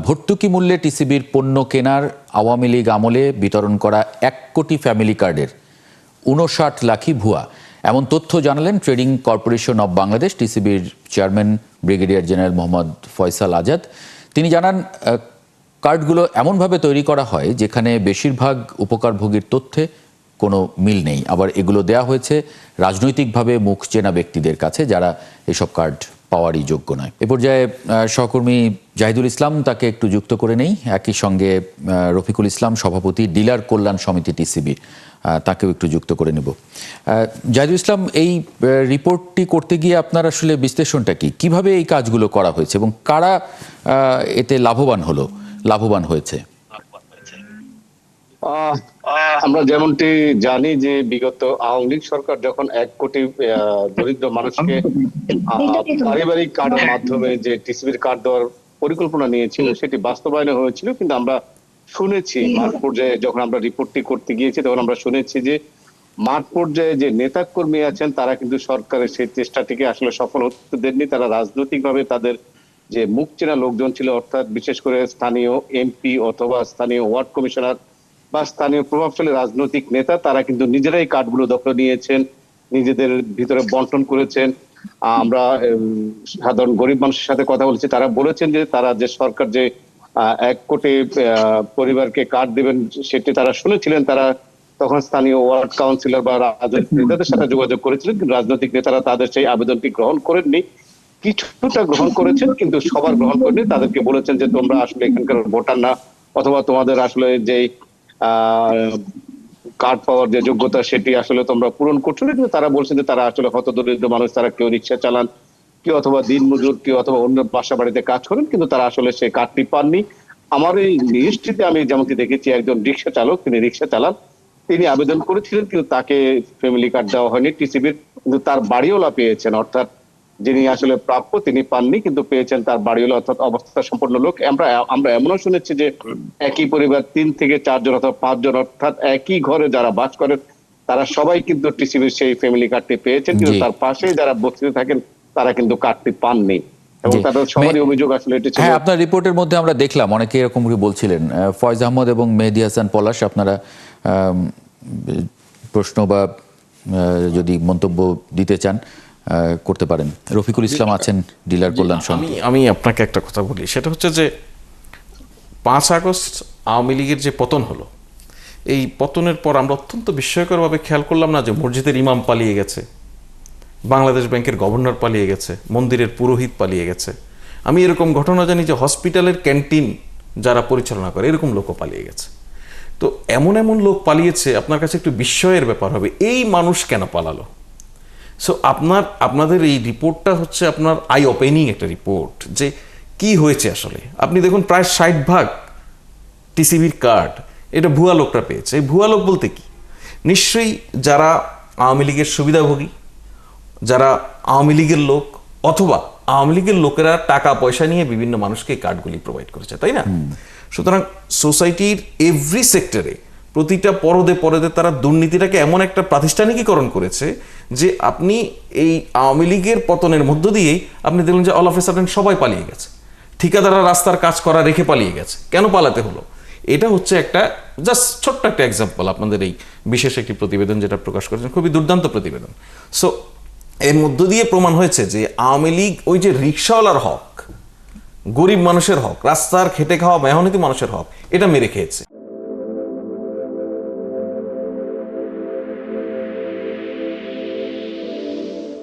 ভর্তুকি মূল্যে টিসিবির পণ্য কেনার আওয়ামী লীগ আমলে বিতরণ করা 1 কোটি ফ্যামিলি কার্ডের 59 লাখই ভুয়া, এমন তথ্য জানালেন ট্রেডিং কর্পোরেশন অব বাংলাদেশ টিসিবির chairman brigadier general Mohammad Faisal Azad. তিনি জানান, কার্ডগুলো এমনভাবে তৈরি করা হয় যেখানে বেশিরভাগ উপকারভোগীর তথ্যে কোনো মিল নেই। আবার এগুলো দেয়া হয়েছে রাজনৈতিকভাবে মুখ চেনা ব্যক্তিদের কাছে, যারা এসব কার্ড পাওয়ারই যোগ্য নয়। এ পর্যায়ে সহকর্মী জাহিদুল ইসলাম তাকে একটু যুক্ত করে নেই, একই সঙ্গে রফিকুল ইসলাম সভাপতি ডিলার কল্যাণ সমিতি টিসিবি, তাকেও একটু যুক্ত করে নেব। জাহিদুল ইসলাম, এই রিপোর্টটি করতে গিয়ে আপনার আসলে বিশ্লেষণটা কি? কিভাবে এই কাজগুলো করা হয়েছে এবং কারা এতে লাভবান হয়েছে? আমরা যেমনটি জানি যে বিগত আওয়ামী লীগ সরকার যখন 1 কোটি দরিদ্র মানুষকে পারিবারিক কার্ডের মাধ্যমে যে টিসিবির কার্ড দেওয়ার পরিকল্পনা নিয়েছিল, সেটি বাস্তবায়ন হয়েছিল। কিন্তু আমরা শুনেছি মাঠ পর্যায়ে, যখন আমরা রিপোর্টটি করতে গিয়েছি তখন আমরা শুনেছি যে মাঠ পর্যায়ে যে নেতা কর্মী আছেন তারা কিন্তু সরকারের সেই চেষ্টাটিকে আসলে সফল হতে দেননি। তারা রাজনৈতিকভাবে তাদের যে মুখ চেনা লোকজন ছিল, অর্থাৎ বিশেষ করে স্থানীয় এমপি অথবা স্থানীয় ওয়ার্ড কমিশনার বা স্থানীয় প্রভাবশালী রাজনৈতিক নেতা, তারা কিন্তু নিজেরাই কার্ডগুলো দখল নিয়েছেন, নিজেদের ভিতরে বন্টন করেছেন। আমরা সাধারণ গরিব মানুষের সাথে কথা বলেছি, তারা বলেছেন যে তারা যে সরকার যে 1 কোটি পরিবারকে কার্ড দেবেন সেটি তারা শুনেছিলেন। তারা তখন স্থানীয় ওয়ার্ড কাউন্সিলর বা রাজনৈতিক নেতাদের সাথে যোগাযোগ করেছিলেন, কিন্তু রাজনৈতিক নেতারা তাদের সেই আবেদনটি গ্রহণ করেননি। কিছুটা গ্রহণ করেছেন কিন্তু সবার গ্রহণ করেনি। তাদেরকে বলেছেন যে তোমরা আসলে এখানকার ভোটার না, অথবা তোমাদের আসলে যে কার্ড পাওয়ার যে যোগ্যতা সেটি আসলে তোমরা পূরণ করছো না। কিন্তু তারা বলছেন যে তারা আসলে হতদরিদ্র মানুষ, তারা কেউ রিক্সা চালান, কেউ অথবা দিনমজুর, কেউ অথবা অন্য বাসা বাড়িতে কাজ করেন, কিন্তু তারা আসলে সেই কার্ডটি পাননি। আমার এই নিউজটিতে আমি যেমনটি দেখেছি, একজন রিক্সা চালক, তিনি রিক্সা চালান, তিনি আবেদন করেছিলেন কিন্তু তাকে ফ্যামিলি কার্ড দেওয়া হয়নি টিসিবির, কিন্তু তার বাড়িওয়ালা পেয়েছেন, অর্থাৎ যিনি আসলে প্রাপ্য তিনি পাননি, কিন্তু পেয়েছেন তার বাড়িওয়ালা, অর্থাৎ অবস্থা সম্পন্ন লোক। আমরা এমনও শুনেছি যে একই পরিবার 3 থেকে 4 জন অথবা 5 জন, অর্থাৎ একই ঘরে যারা বাস করেন তারা সবাই কিন্তু টিসিবির সেই ফ্যামিলি কার্ডটি পেয়েছেন, কিন্তু তার পাশে যারা বস্তিতে থাকেন তারা কিন্তু কার্ডটি পাননি। এবং তাদের সবারই অভিযোগ আসলে এটি ছিল। হ্যাঁ, আপনার রিপোর্টের মধ্যে আমরা দেখলাম অনেকে এরকম বলছিলেন। ফয়েজ আহমদ এবং মেহেদী হাসান পলাশ, আপনারা প্রশ্ন বা যদি মন্তব্য দিতে চান করতে পারেন। রফিকুল ইসলাম আছেন ডিলার কল্যাণ সমিতি। আমি আপনাকে একটা কথা বলি, সেটা হচ্ছে যে 5 আগস্ট আওয়ামী লীগের যে পতন হলো, এই পতনের পর আমরা অত্যন্ত বিস্ময়করভাবে খেয়াল করলাম না যে মসজিদের ইমাম পালিয়ে গেছে, বাংলাদেশ ব্যাংকের গভর্নর পালিয়ে গেছে, মন্দিরের পুরোহিত পালিয়ে গেছে। আমি এরকম ঘটনা জানি যে হসপিটালের ক্যান্টিন যারা পরিচালনা করে এরকম লোকও পালিয়ে গেছে। তো এমন লোক পালিয়েছে, আপনার কাছে একটু বিস্ময়ের ব্যাপার হবে এই মানুষ কেন পালালো। সো আপনাদের এই রিপোর্টটা হচ্ছে আপনার আই ওপেনিং একটা রিপোর্ট যে কি হয়েছে আসলে। আপনি দেখুন প্রায় 60% টিসিবির কার্ড এটা ভুয়া লোকটা পেয়েছে। এই ভুয়া লোক বলতে কি, নিশ্চয়ই যারা আওয়ামী লীগের সুবিধাভোগী, যারা আওয়ামী লীগের লোক, অথবা আওয়ামী লীগের লোকেরা টাকা পয়সা নিয়ে বিভিন্ন মানুষকে কার্ডগুলি প্রোভাইড করেছে, তাই না? সুতরাং সোসাইটির এভরি সেক্টরে, প্রতিটা পরদে তারা দুর্নীতিটাকে এমন একটা প্রাতিষ্ঠানিকীকরণ করেছে যে আপনি এই আওয়ামী লীগের পতনের মধ্য দিয়েই আপনি দেখলেন যে অল অফ এ সাডেন সবাই পালিয়ে গেছে। ঠিকাদাররা রাস্তার কাজ করা রেখে পালিয়ে গেছে। কেন পালাতে হলো? এটা হচ্ছে একটা জাস্ট ছোট্ট একটা এক্সাম্পল আপনাদের এই বিশেষ একটি প্রতিবেদন যেটা প্রকাশ করেছেন, খুবই দুর্দান্ত প্রতিবেদন। সো এর মধ্য দিয়ে প্রমাণ হয়েছে যে আওয়ামী লীগ ওই যে রিক্সাওয়ালার হক, গরিব মানুষের হক, রাস্তার খেটে খাওয়া মেহনতি মানুষের হক, এটা মেরে খেয়েছে।